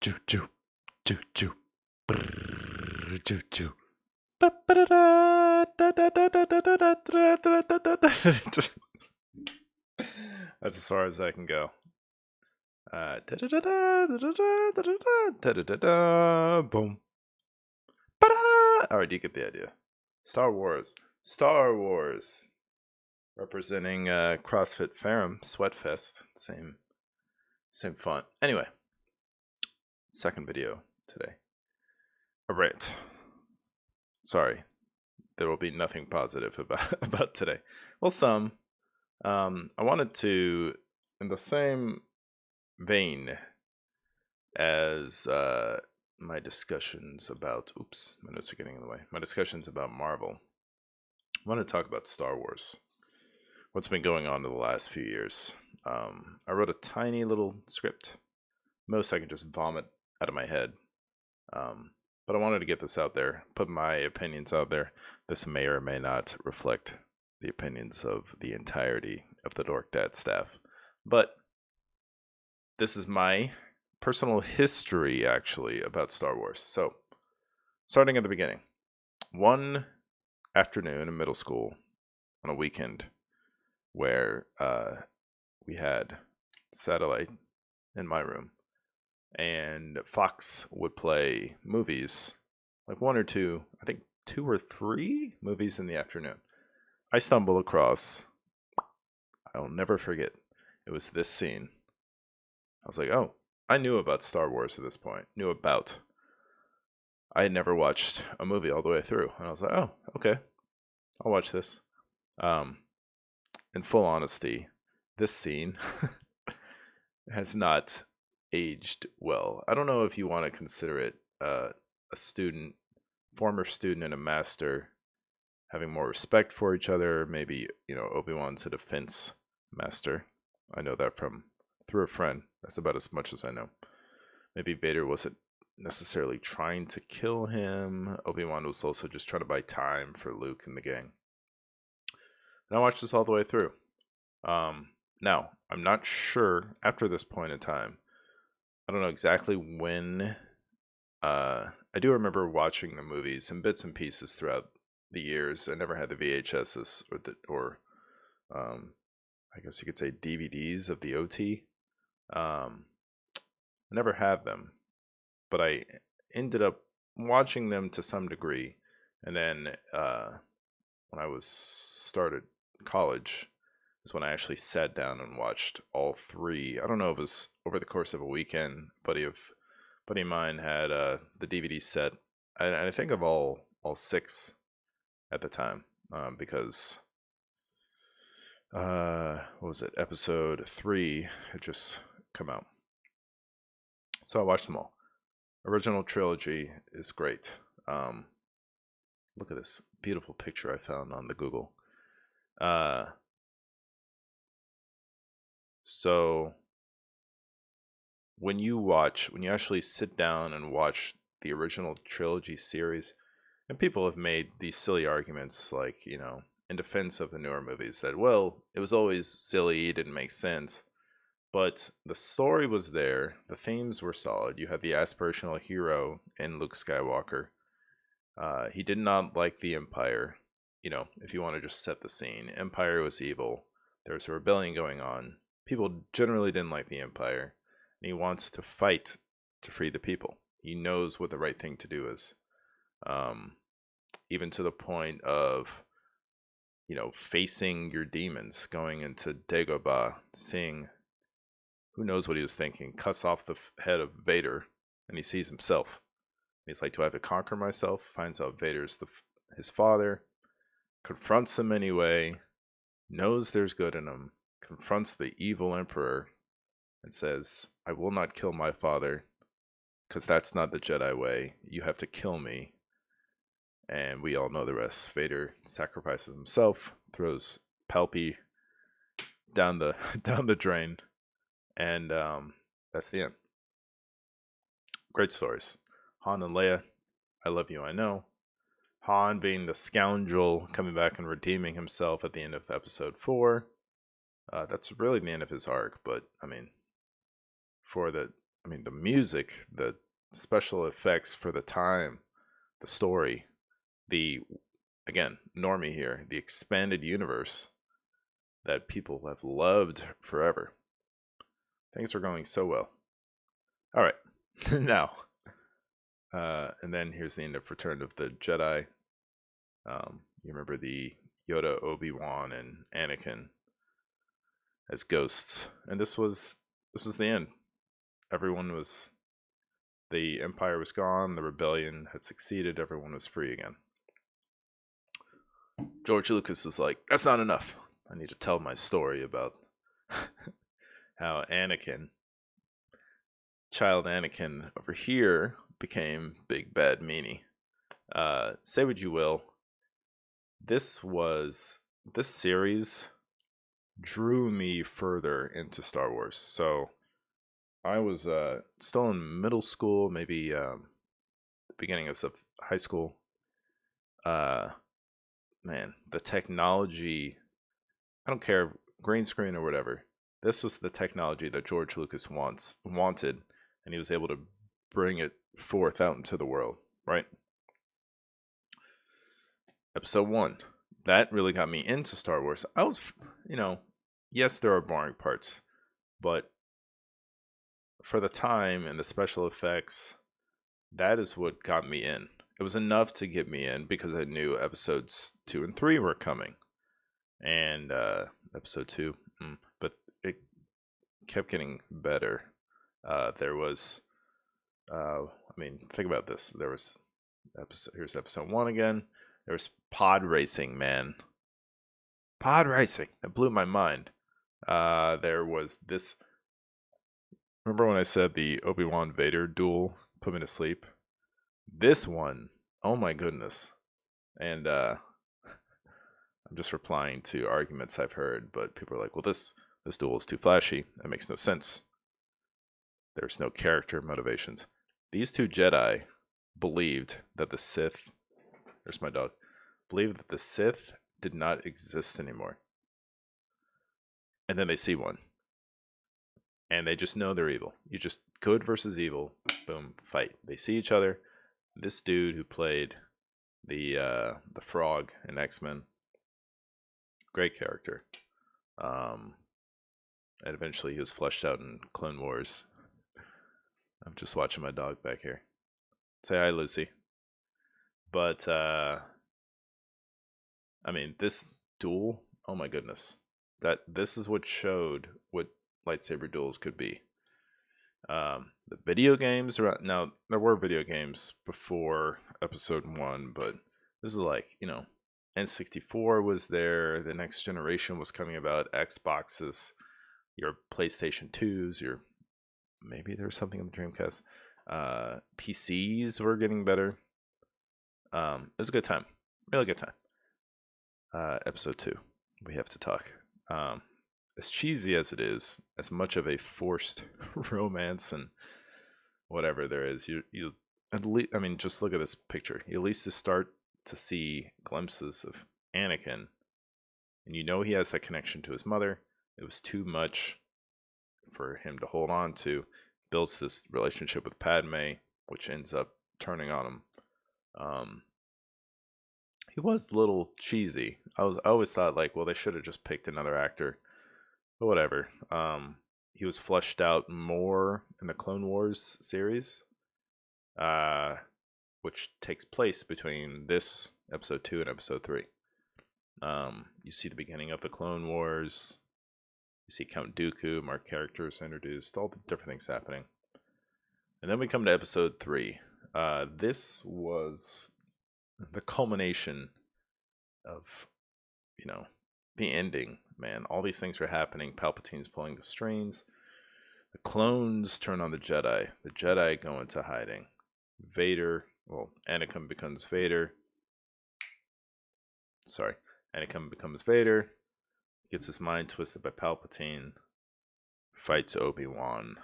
choo choo choo choo brrr, choo choo. That's as far as I can go. Boom. Alright, you get the idea. Star Wars. Star Wars. Representing CrossFit Ferrum Sweatfest. Same font. Anyway. Second video today. A rant. Sorry. There will be nothing positive about today. Well, some. I wanted to, in the same vein as my discussions about, oops, my notes are getting in the way. My discussions about Marvel. I want to talk about Star Wars. What's been going on in the last few years. I wrote a tiny little script. Most I can just vomit out of my head. But I wanted to get this out there, put my opinions out there. This may or may not reflect the opinions of the entirety of the Dork Dad staff. But this is my personal history, actually, about Star Wars. So, starting at the beginning. One afternoon in middle school, on a weekend, where we had satellite in my room, and Fox would play movies, like one or two, I think 2 or 3 movies in the afternoon. I stumbled across, I'll never forget, it was this scene. I was like, oh, I knew about Star Wars at this point. I had never watched a movie all the way through. And I was like, oh, okay, I'll watch this. In full honesty, this scene has not aged well. I don't know if you want to consider it a former student and a master having more respect for each other. Maybe, Obi-Wan's a defense master. I know that through a friend. That's about as much as I know. Maybe Vader wasn't necessarily trying to kill him. Obi-Wan was also just trying to buy time for Luke and the gang. And I watched this all the way through. Now, I'm not sure after this point in time. I don't know exactly when. I do remember watching the movies in bits and pieces throughout the years. I never had the VHSs or I guess you could say DVDs of the OT. I never had them, but I ended up watching them to some degree. And then when I started college is when I actually sat down and watched all 3. I don't know if it was over the course of a weekend. Buddy of mine had the DVD set. I think of all 6 at the time because what was it? Episode 3 had just come out. So I watched them all. Original trilogy is great. Look at this beautiful picture I found on the Google. So when you actually sit down and watch the original trilogy series, and people have made these silly arguments like, in defense of the newer movies that, well, it was always silly, it didn't make sense. But the story was there, the themes were solid. You had the aspirational hero in Luke Skywalker. He did not like the Empire. If you want to just set the scene, Empire was evil. There was a rebellion going on. People generally didn't like the Empire. And he wants to fight to free the people. He knows what the right thing to do is. Even to the point of, facing your demons, going into Dagobah, seeing, who knows what he was thinking, cuts off the head of Vader, and he sees himself. He's like, do I have to conquer myself? Finds out Vader's his father, confronts him anyway, knows there's good in him, confronts the evil emperor, and says, I will not kill my father, because that's not the Jedi way. You have to kill me. And we all know the rest. Vader sacrifices himself, throws Palpy down the drain, and that's the end. Great stories. Han and Leia, I love you, I know. Han being the scoundrel, coming back and redeeming himself at the end of episode 4. That's really the end of his arc, but I mean, for the I mean, the music, the special effects for the time, the story, the, again, normie here, the expanded universe that people have loved forever. Things are going so well. All right, now, and then here's the end of Return of the Jedi. You remember the Yoda, Obi-Wan, and Anakin as ghosts, and this was the end. The Empire was gone, the rebellion had succeeded, everyone was free again. George Lucas was like, that's not enough. I need to tell my story about how child Anakin over here became Big Bad Meanie. Say what you will, this series drew me further into Star Wars. So I was still in middle school, maybe the beginning of high school. Man, the technology, I don't care, green screen or whatever. This was the technology that George Lucas wanted, and he was able to bring it forth out into the world, right? Episode 1. That really got me into Star Wars. I was, yes, there are boring parts, but for the time and the special effects, that is what got me in. It was enough to get me in because I knew episodes 2 and 3 were coming. And episode 2, but it kept getting better. There was, think about this. There was here's episode 1 again. There was pod racing, man. Pod racing. That blew my mind. There was this. Remember when I said the Obi-Wan Vader duel put me to sleep? This one, oh my goodness. And I'm just replying to arguments I've heard, but people are like, well, this duel is too flashy. That makes no sense. There's no character motivations. These two Jedi believed that the Sith, there's my dog, believed that the Sith did not exist anymore. And then they see one. And they just know they're evil. You just, good versus evil, boom, fight. They see each other. This dude who played the frog in X-Men, great character. And eventually he was fleshed out in Clone Wars. I'm just watching my dog back here. Say hi, Lucy. But this duel, oh my goodness. This is what showed what lightsaber duels could be. The video games now, there were video games before episode 1, but this is like, N64 was there, the next generation was coming about, Xboxes, your PlayStation 2s, maybe there was something on the Dreamcast. PCs were getting better. It was a good time. Really good time. Episode 2, we have to talk. As cheesy as it is, as much of a forced romance and whatever there is, you at least, just look at this picture. You at least start to see glimpses of Anakin, and he has that connection to his mother. It was too much for him to hold on to. Builds this relationship with Padme, which ends up turning on him. He was a little cheesy. I always thought, like, well, they should have just picked another actor. But whatever. He was fleshed out more in the Clone Wars series, which takes place between this episode 2 and episode 3. You see the beginning of the Clone Wars. You see Count Dooku, more characters introduced, all the different things happening. And then we come to episode 3. This was the culmination of, the ending. Man, all these things are happening. Palpatine's pulling the strings. The clones turn on the Jedi. The Jedi go into hiding. Anakin becomes Vader. Anakin becomes Vader. Gets his mind twisted by Palpatine. Fights Obi-Wan.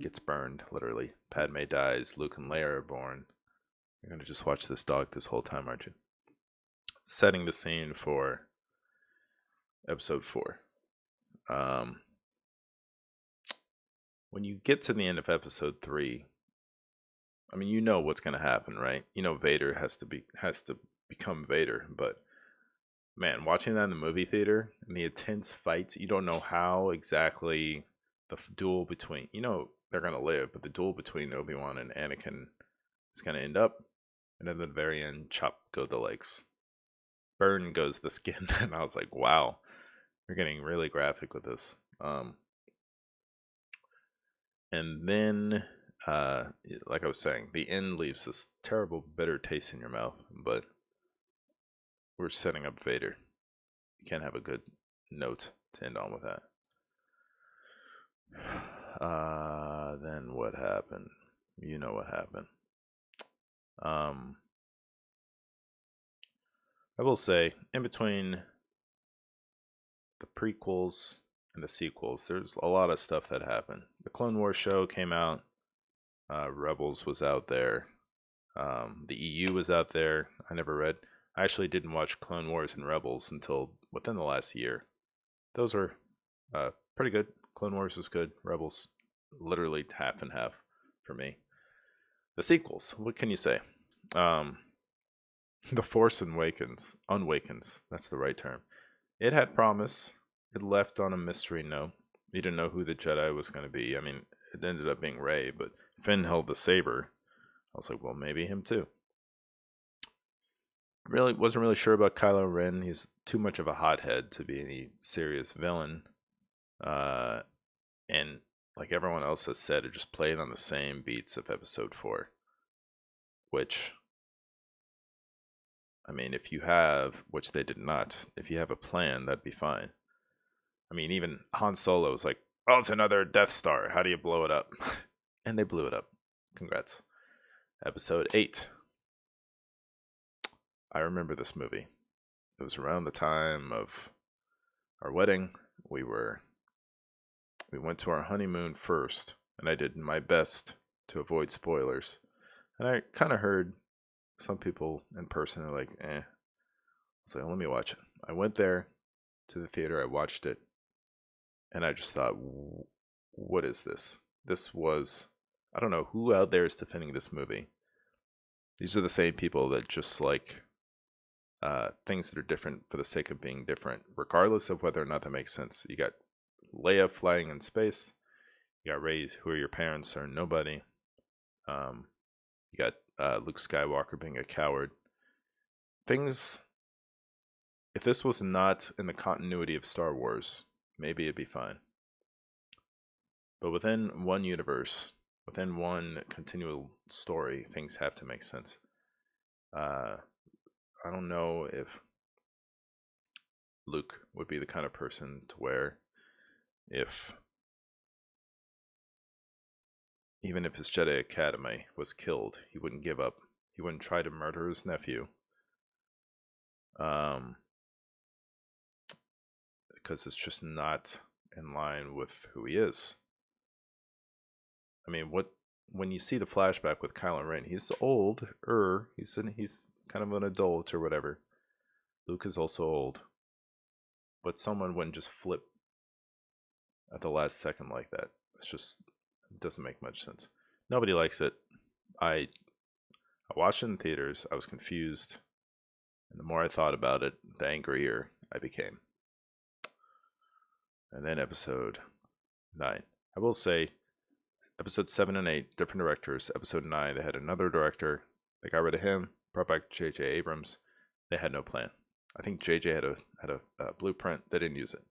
Gets burned, literally. Padme dies. Luke and Leia are born. You're going to just watch this dog this whole time, aren't you? Setting the scene for episode 4. when you get to the end of episode 3, I mean, you know what's going to happen, right? You know Vader has to become Vader, but man, watching that in the movie theater and the intense fights, you don't know how exactly the duel between, they're going to live, but the duel between Obi-Wan and Anakin is going to end up, and at the very end, chop go the legs, burn goes the skin. And I was like, wow, we're getting really graphic with this. And then, like I was saying, the end leaves this terrible, bitter taste in your mouth, but we're setting up Vader. You can't have a good note to end on with that. Then what happened? You know what happened. I will say, in between the prequels and the sequels, there's a lot of stuff that happened. The Clone Wars show came out. Rebels was out there. The EU was out there. I actually didn't watch Clone Wars and Rebels until within the last year. Those were pretty good. Clone Wars was good. Rebels, literally half and half for me. The sequels, what can you say? The Force Unwakens. That's the right term. It had promise. It left on a mystery note. You didn't know who the Jedi was going to be. I mean, it ended up being Rey, but Finn held the saber. I was like, well, maybe him too. Really wasn't really sure about Kylo Ren. He's too much of a hothead to be any serious villain. And like everyone else has said, it just played on the same beats of episode 4. Which, I mean, if you have, which they did not, if you have a plan, that'd be fine. I mean, even Han Solo was like, oh, it's another Death Star. How do you blow it up? And they blew it up. Congrats. Episode 8. I remember this movie. It was around the time of our wedding. We went to our honeymoon first, and I did my best to avoid spoilers. And I kind of heard some people in person are like, eh. I was like, let me watch it. I went there to the theater. I watched it. And I just thought, what is this? This was, I don't know who out there is defending this movie. These are the same people that just like things that are different for the sake of being different, regardless of whether or not that makes sense. You got Leia flying in space. You got Rey, who are your parents, are nobody. You got Luke Skywalker being a coward. Things, if this was not in the continuity of Star Wars, maybe it'd be fine. But within one universe, within one continual story, things have to make sense. I don't know if Luke would be the kind of person to where even if his Jedi Academy was killed, he wouldn't give up. He wouldn't try to murder his nephew. Because it's just not in line with who he is. I mean, when you see the flashback with Kylo Ren, he's older. He's kind of an adult or whatever. Luke is also old. But someone wouldn't just flip at the last second like that. It doesn't make much sense. Nobody likes it. I watched it in theaters. I was confused. And the more I thought about it, the angrier I became. And then episode 9. I will say, episode 7 and 8, different directors. Episode 9, they had another director. They got rid of him, brought back J.J. Abrams. They had no plan. I think J.J. had a blueprint. They didn't use it.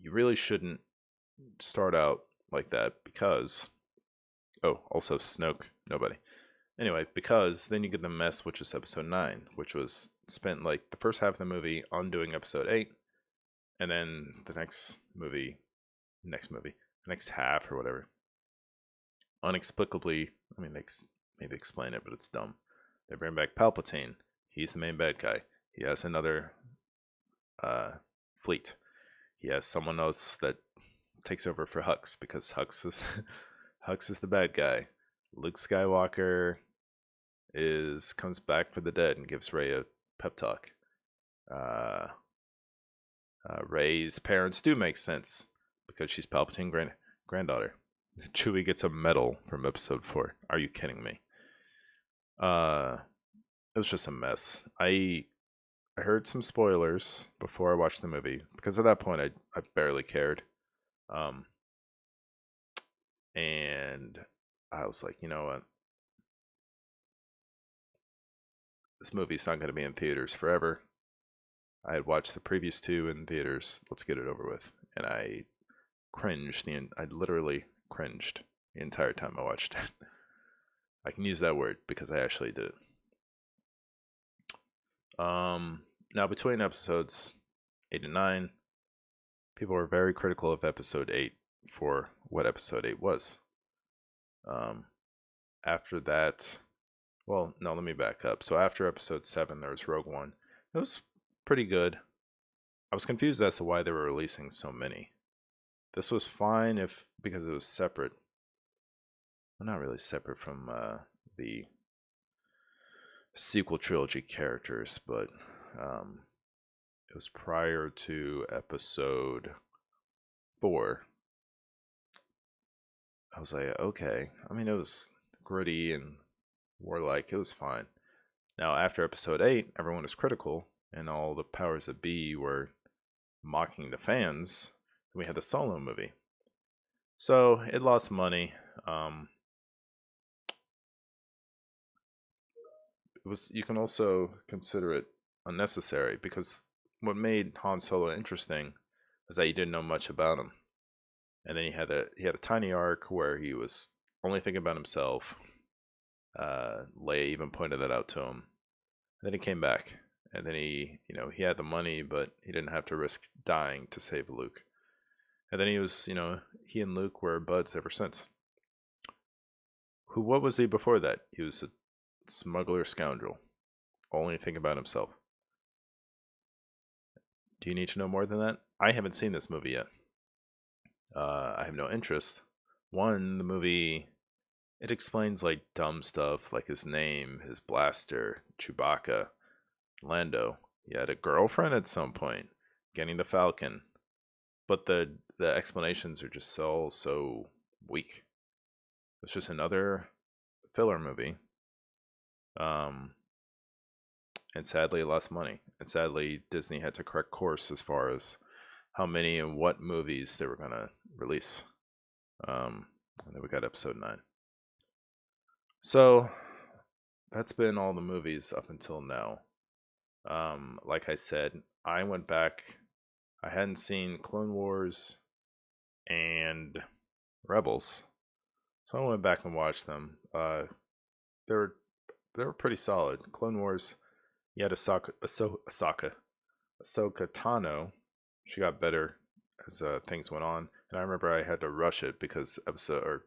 You really shouldn't start out like that because... Oh, also Snoke, nobody. Anyway, because then you get the mess, which is episode 9, which was spent like the first half of the movie on doing episode 8. And then the next half or whatever, inexplicably, I mean, they maybe explain it, but it's dumb. They bring back Palpatine. He's the main bad guy. He has another fleet. He has someone else that takes over for Hux because Hux is the bad guy. Luke Skywalker comes back for the dead and gives Rey a pep talk. Rey's parents do make sense because she's Palpatine's granddaughter. Chewie gets a medal from episode 4. Are you kidding me? It was just a mess. I heard some spoilers before I watched the movie because at that point I barely cared. Um, and I was like, you know what? This movie's not going to be in theaters forever. I had watched the previous 2 in theaters. Let's get it over with. And I I literally cringed the entire time I watched it. I can use that word because I actually did. Now between episodes 8 and 9, people were very critical of episode 8 for what episode 8 was. After that, well, no, let me back up. So after episode 7, there was Rogue One. It was pretty good. I was confused as to why they were releasing so many. This was fine because it was separate. Well, not really separate from the sequel trilogy characters, but it was prior to episode 4. I was like, okay. I mean, it was gritty and warlike. It was fine. Now, after episode 8, everyone was critical, and all the powers that be were mocking the fans. We had the Solo movie. So, it lost money. You can also consider it unnecessary because what made Han Solo interesting is that you didn't know much about him. And then he had a tiny arc where he was only thinking about himself. Leia even pointed that out to him. And then he came back, and then he had the money, but he didn't have to risk dying to save Luke. And then he and Luke were buds ever since. What was he before that? He was a smuggler scoundrel, only thinking about himself. Do you need to know more than that? I haven't seen this movie yet. I have no interest. One, the movie, it explains like dumb stuff like his name, his blaster, Chewbacca, Lando. He had a girlfriend at some point, getting the Falcon. But the explanations are just so weak. It's just another filler movie. And sadly it lost money. And sadly Disney had to correct course as far as how many and what movies they were gonna release. And then we got episode 9. So that's been all the movies up until now. Like I said, I went back. I hadn't seen Clone Wars and Rebels, so I went back and watched them. They were pretty solid. Clone Wars, you had Ahsoka Tano. She got better as things went on, and I remember I had to rush it because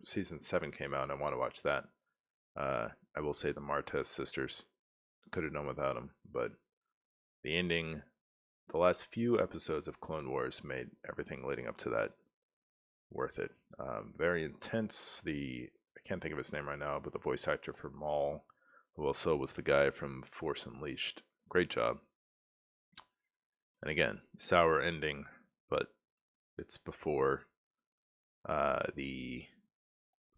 season 7 came out, and I want to watch that. I will say the Martez sisters, could have done without them, but the ending, the last few episodes of Clone Wars made everything leading up to that worth it. Very intense. I can't think of his name right now, but the voice actor for Maul, who also was the guy from Force Unleashed. Great job. And again, sour ending, but it's before the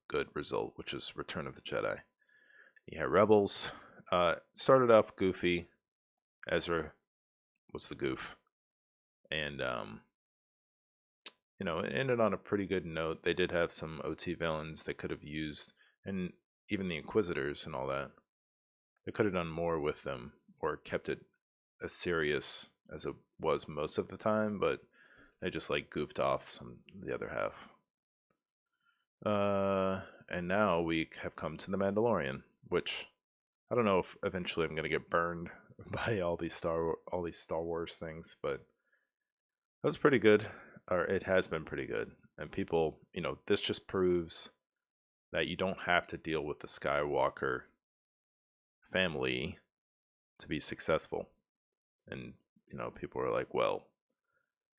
good result, which is Return of the Jedi. You had Rebels. Started off goofy. Ezra was the goof. And, it ended on a pretty good note. They did have some OT villains they could have used, and even the Inquisitors and all that. They could have done more with them or kept it as serious as it was most of the time, but they just goofed off the other half. And now we have come to the Mandalorian, which I don't know if eventually I'm gonna get burned by all these Star Wars things, but that was pretty good, or it has been pretty good. And people, this just proves that you don't have to deal with the Skywalker family to be successful. And people are like, well,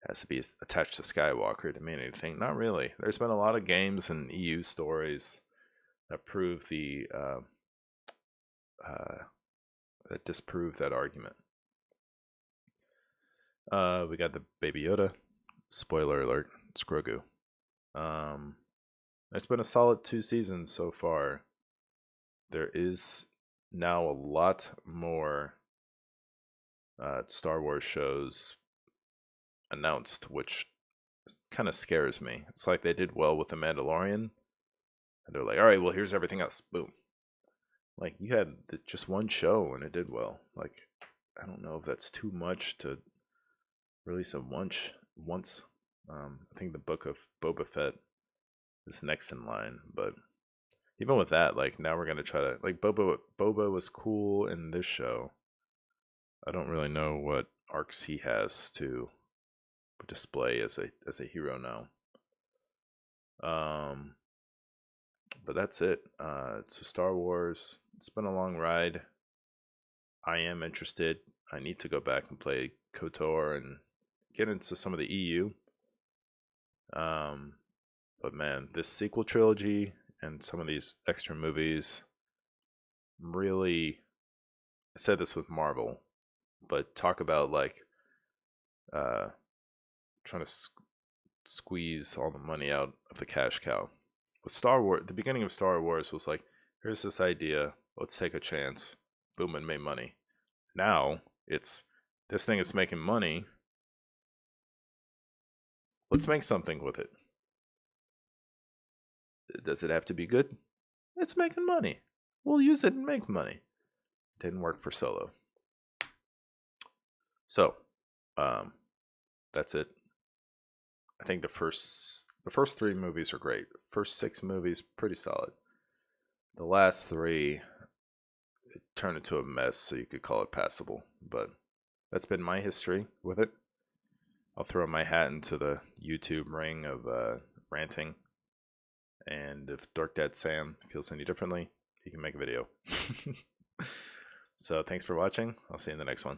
it has to be attached to Skywalker to mean anything. Not really. There's been a lot of games and EU stories that prove that disprove that argument. We got the Baby Yoda. Spoiler alert, it's Grogu. It's been a solid 2 seasons so far. There is now a lot more Star Wars shows announced, which kind of scares me. It's like they did well with The Mandalorian, and they're like, all right, well, here's everything else. Boom. Like, you had just one show and it did well. Like, I don't know if that's too much to release it once. I think the book of Boba Fett is next in line, but even with that, like, now we're gonna try to, like, Boba was cool in this show. I don't really know what arcs he has to display as a hero now. But that's it. It's a Star Wars. It's been a long ride. I am interested. I need to go back and play KOTOR and get into some of the EU. But man, this sequel trilogy and some of these extra movies really, I said this with Marvel, but talk about like trying to squeeze all the money out of the cash cow. With Star Wars, the beginning of Star Wars was like, here's this idea, let's take a chance. Boom, and made money. Now it's, this thing is making money. Let's make something with it. Does it have to be good? It's making money. We'll use it and make money. Didn't work for Solo. So, that's it. I think the first 3 movies are great. First 6 movies, pretty solid. The last 3, it turned into a mess, so you could call it passable. But that's been my history with it. I'll throw my hat into the YouTube ring of ranting. And if Dork Dad Sam feels any differently, he can make a video. So thanks for watching. I'll see you in the next one.